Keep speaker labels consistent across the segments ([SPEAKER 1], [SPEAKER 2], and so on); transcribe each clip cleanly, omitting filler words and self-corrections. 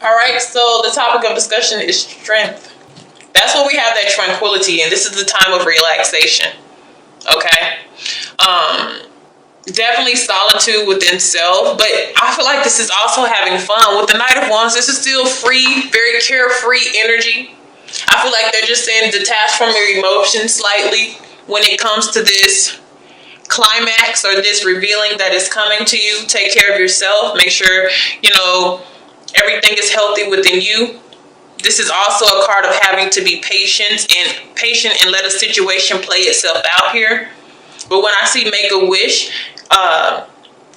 [SPEAKER 1] All right, so the topic of discussion is strength. That's when we have that tranquility, and this is the time of relaxation. Okay? Definitely solitude within self, but I feel like this is also having fun. With the Knight of Wands, this is still free, very carefree energy. I feel like they're just saying detach from your emotions slightly when it comes to this climax or this revealing that is coming to you. Take care of yourself. Make sure, everything is healthy within you. This is also a card of having to be patient and let a situation play itself out here. But when I see make a wish,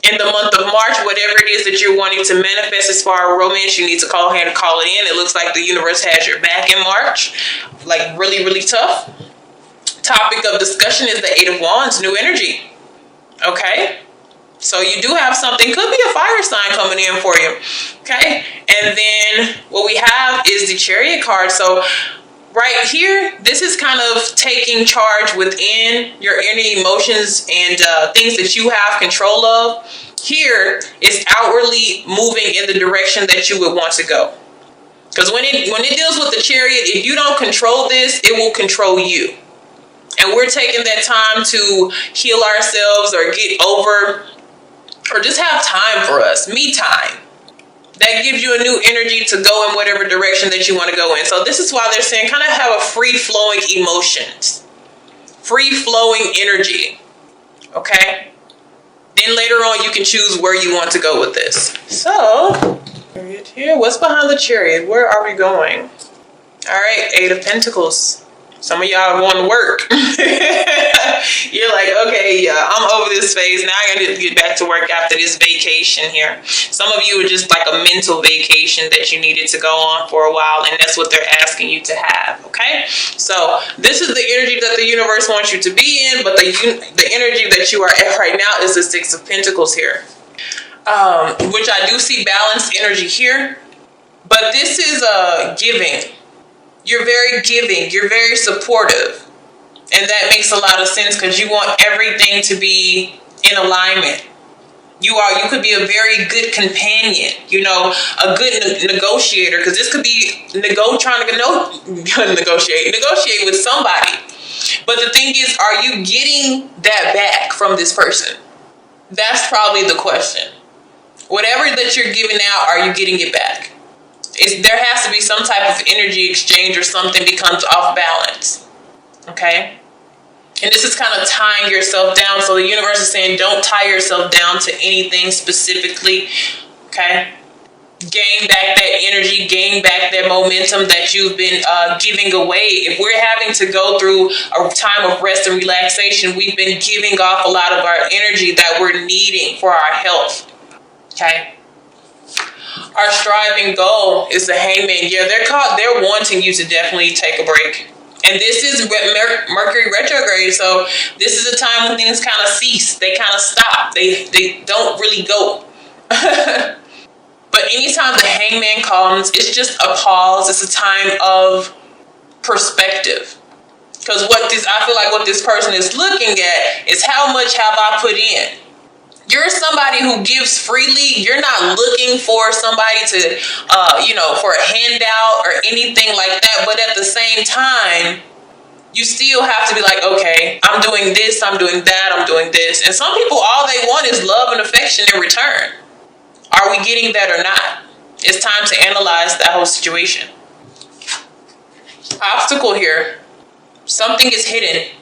[SPEAKER 1] in the month of March, whatever it is that you're wanting to manifest as far as romance, you need to call it in. It looks like the universe has your back in March. Like really, really tough. Topic of discussion is the Eight of Wands, new energy. Okay? So you do have something, could be a fire sign coming in for you. Okay? And then what we have is the Chariot card. So right here, this is kind of taking charge within your inner emotions and things that you have control of. Here is outwardly moving in the direction that you would want to go. Because when it deals with the Chariot, if you don't control this, it will control you. And we're taking that time to heal ourselves or get over or just have time for us, me time. That gives you a new energy to go in whatever direction that you want to go in. So this is why they're saying kind of have a free-flowing emotions. Free-flowing energy. Okay? Then later on you can choose where you want to go with this. So, here, what's behind the Chariot? Where are we going? Alright, Eight of Pentacles. Some of y'all want to work. You're like, okay, yeah, I'm over this phase. Now I got to get back to work after this vacation here. Some of you are just like a mental vacation that you needed to go on for a while, and that's what they're asking you to have, okay? So this is the energy that the universe wants you to be in, but the energy that you are at right now is the Six of Pentacles here, which I do see balanced energy here, but this is giving. You're very giving. You're very supportive. And that makes a lot of sense because you want everything to be in alignment. You could be a very good companion, a good negotiator, because this could be trying to negotiate with somebody. But the thing is, are you getting that back from this person? That's probably the question. Whatever that you're giving out, are you getting it back? There has to be some type of energy exchange or something becomes off balance. Okay? And this is kind of tying yourself down. So the universe is saying don't tie yourself down to anything specifically. Okay? Gain back that energy, gain back that momentum that you've been giving away. If we're having to go through a time of rest and relaxation, we've been giving off a lot of our energy that we're needing for our health. Okay? Our striving goal is the Hangman. Yeah, they're wanting you to definitely take a break. And this is Mercury retrograde, so this is a time when things kind of cease. They kind of stop. They don't really go. But anytime the Hangman comes, it's just a pause. It's a time of perspective. Because I feel like what this person is looking at is how much have I put in. You're somebody who gives freely. You're not looking for somebody to, for a handout or anything like that. But at the same time, you still have to be like, okay, I'm doing this, I'm doing that, I'm doing this. And some people, all they want is love and affection in return. Are we getting that or not? It's time to analyze that whole situation. Obstacle here. Something is hidden.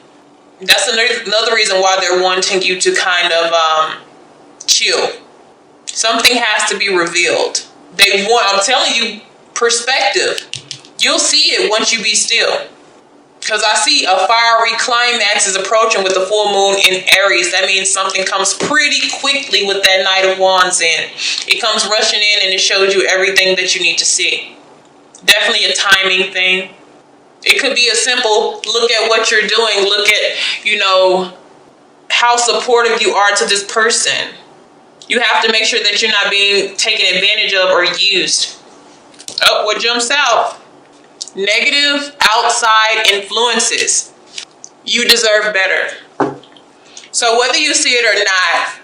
[SPEAKER 1] That's another reason why they're wanting you to kind of chill. Something has to be revealed. I'm telling you, perspective. You'll see it once you be still. Because I see a fiery climax is approaching with the full moon in Aries. That means something comes pretty quickly with that Knight of Wands in. It comes rushing in and it shows you everything that you need to see. Definitely a timing thing. It could be a simple look at what you're doing. Look at, how supportive you are to this person. You have to make sure that you're not being taken advantage of or used. Oh, what jumps out? Negative outside influences. You deserve better. So whether you see it or not,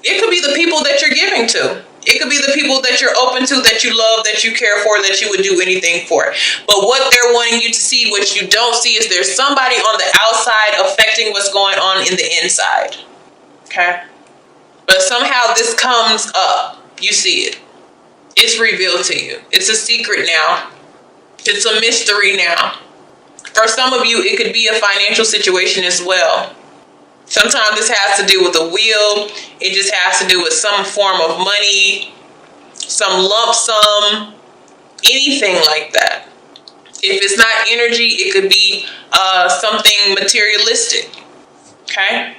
[SPEAKER 1] it could be the people that you're giving to. It could be the people that you're open to, that you love, that you care for, that you would do anything for. But what they're wanting you to see, what you don't see, is there's somebody on the outside affecting what's going on in the inside. Okay? But somehow this comes up. You see it. It's revealed to you. It's a secret now. It's a mystery now. For some of you, it could be a financial situation as well. Sometimes this has to do with a will. It just has to do with some form of money, some lump sum, anything like that. If it's not energy, it could be something materialistic. Okay?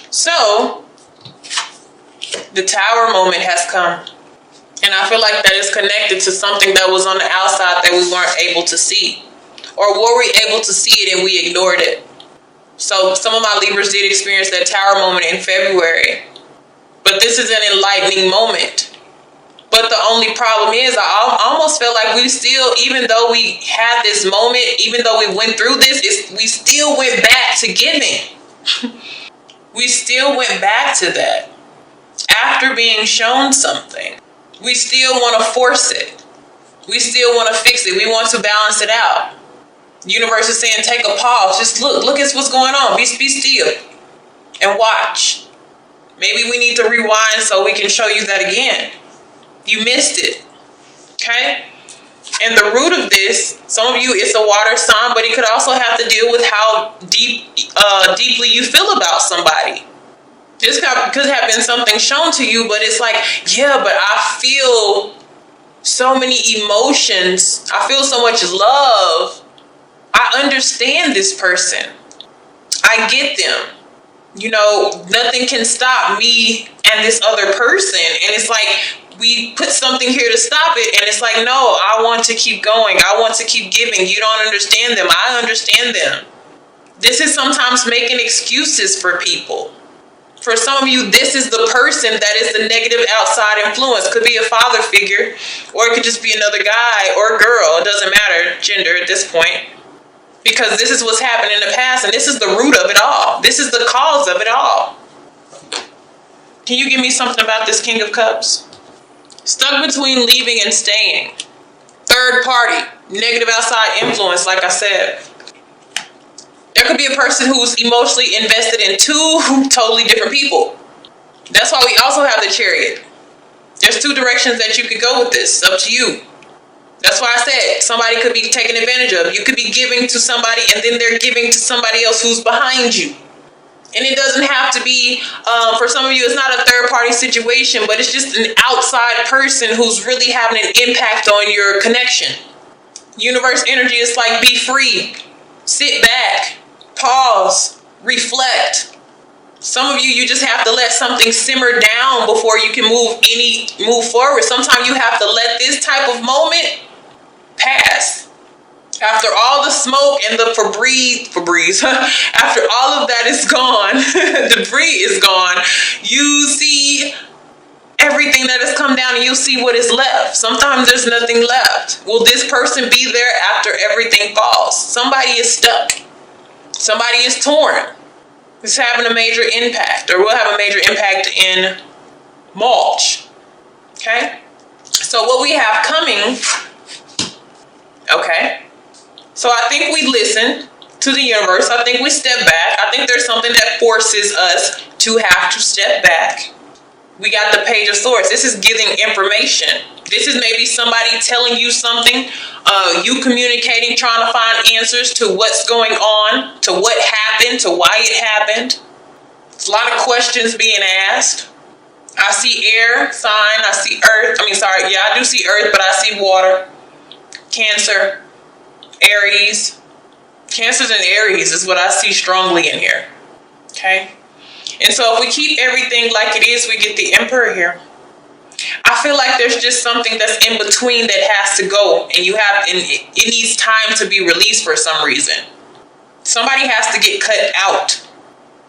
[SPEAKER 1] So, the Tower moment has come. And I feel like that is connected to something that was on the outside that we weren't able to see. Or were we able to see it and we ignored it? So some of my Libras did experience that Tower moment in February. But this is an enlightening moment. But the only problem is, I almost feel like we still, even though we had this moment, even though we went through this, we still went back to giving. We still went back to that. After being shown something, we still want to force it. We still want to fix it. We want to balance it out. The universe is saying, take a pause. Just look at what's going on. Be still and watch. Maybe we need to rewind so we can show you that again. You missed it. Okay? And the root of this, some of you, it's a water sign, but it could also have to deal with how deeply you feel about somebody. This could have been something shown to you, but it's like, yeah, but I feel so many emotions. I feel so much love. I understand this person. I get them. You know, nothing can stop me and this other person. And it's like, we put something here to stop it. And it's like, no, I want to keep going. I want to keep giving. You don't understand them. I understand them. This is sometimes making excuses for people. For some of you, this is the person that is the negative outside influence. Could be a father figure, or it could just be another guy or girl. It doesn't matter gender at this point. Because this is what's happened in the past, and this is the root of it all. This is the cause of it all. Can you give me something about this King of Cups? Stuck between leaving and staying. Third party, negative outside influence, like I said. There could be a person who's emotionally invested in two totally different people. That's why we also have the Chariot. There's two directions that you could go with this. It's up to you. That's why I said somebody could be taken advantage of. You could be giving to somebody and then they're giving to somebody else who's behind you. And it doesn't have to be, for some of you, it's not a third party situation, but it's just an outside person who's really having an impact on your connection. Universe energy is like, be free, sit back, pause, reflect. Some of you, you just have to let something simmer down before you can move forward. Sometimes you have to let this type of moment pass. After all the smoke and the Febreze, after all of that is gone, debris is gone, you see everything that has come down and you'll see what is left. Sometimes there's nothing left. Will this person be there after everything falls? Somebody is stuck. Somebody is torn. It's having a major impact, or will have a major impact in March. Okay? So what we have coming, okay? So I think we listen to the universe. I think we step back. I think there's something that forces us to have to step back. We got the Page of Swords. This is giving information. This is maybe somebody telling you something, you communicating, trying to find answers to what's going on, to what happened, to why it happened. It's a lot of questions being asked. I see air sign, I see earth. I do see earth, but I see water. Cancer, Aries. Cancers and Aries is what I see strongly in here. Okay? And so if we keep everything like it is, we get the Emperor here. I feel like there's just something that's in between that has to go, and it needs time to be released for some reason. Somebody has to get cut out.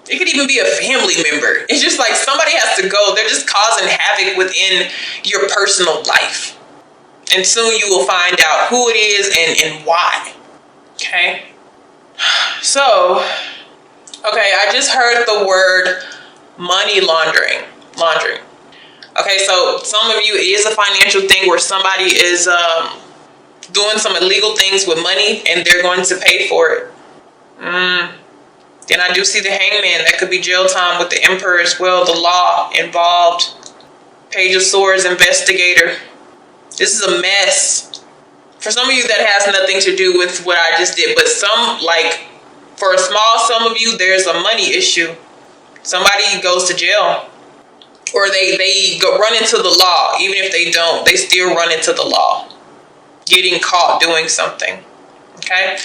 [SPEAKER 1] It could even be a family member. It's just like somebody has to go. They're just causing havoc within your personal life. And soon you will find out who it is and why. Okay? So, okay, I just heard the word money laundering. Okay, so some of you, it is a financial thing where somebody is doing some illegal things with money and they're going to pay for it. Then I do see the Hangman. That could be jail time with the Emperor as well. The law involved. Page of Swords, investigator. This is a mess. For some of you, that has nothing to do with what I just did. But some, like, for a small sum of you, there's a money issue. Somebody goes to jail. Or they go run into the law. Even if they don't, they still run into the law. Getting caught doing something. Okay?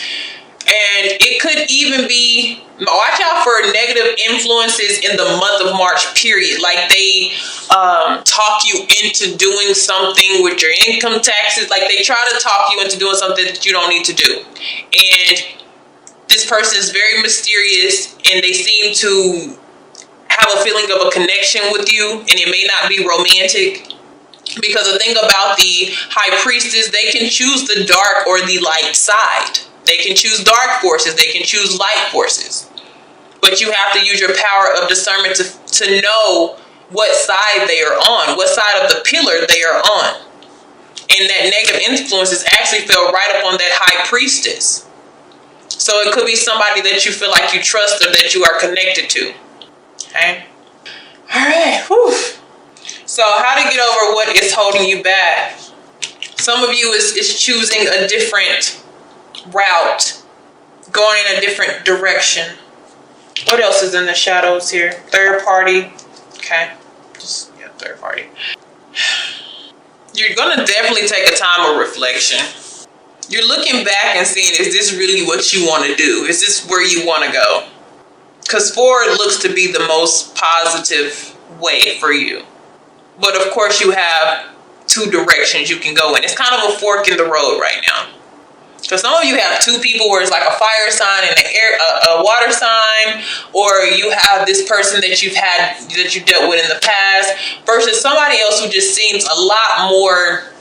[SPEAKER 1] And it could even be, watch out for negative influences in the month of March, period. Like they talk you into doing something with your income taxes. Like they try to talk you into doing something that you don't need to do. And this person is very mysterious and they seem to have a feeling of a connection with you, and it may not be romantic. Because the thing about the high priestess, they can choose the dark or the light side. They can choose dark forces. They can choose light forces. But you have to use your power of discernment to know what side they are on, what side of the pillar they are on. And that negative influences actually fell right up on that high priestess. So it could be somebody that you feel like you trust or that you are connected to. Okay? All right. Whew. So how to get over what is holding you back. Some of you is choosing a different route, going in a different direction. What else is in the shadows here? Third party. Okay. Third party. You're going to definitely take a time of reflection. You're looking back and seeing, is this really what you want to do? Is this where you want to go? Because forward looks to be the most positive way for you. But of course you have two directions you can go in. It's kind of a fork in the road right now. So some of you have two people where it's like a fire sign and a water sign, or you have this person that you dealt with in the past versus somebody else who just seems a lot more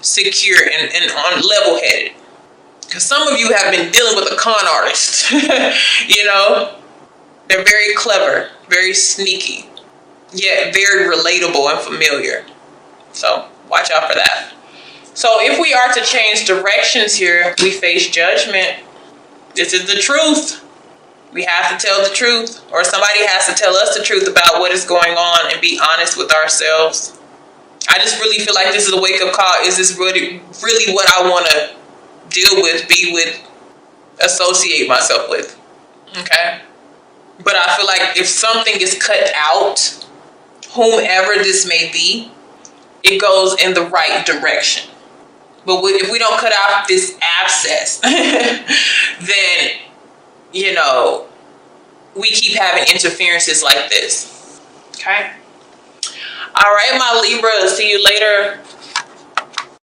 [SPEAKER 1] secure and on level-headed. Because some of you have been dealing with a con artist. You know, they're very clever, very sneaky, yet very relatable and familiar. So watch out for that. So if we are to change directions here, we face judgment. This is the truth. We have to tell the truth, or somebody has to tell us the truth about what is going on and be honest with ourselves. I just really feel like this is a wake-up call. Is this really what I want to deal with, be with, associate myself with? Okay? But I feel like if something is cut out, whomever this may be, it goes in the right direction. But if we don't cut out this abscess, then, you know, we keep having interferences like this. Okay? All right, my Libra. See you later.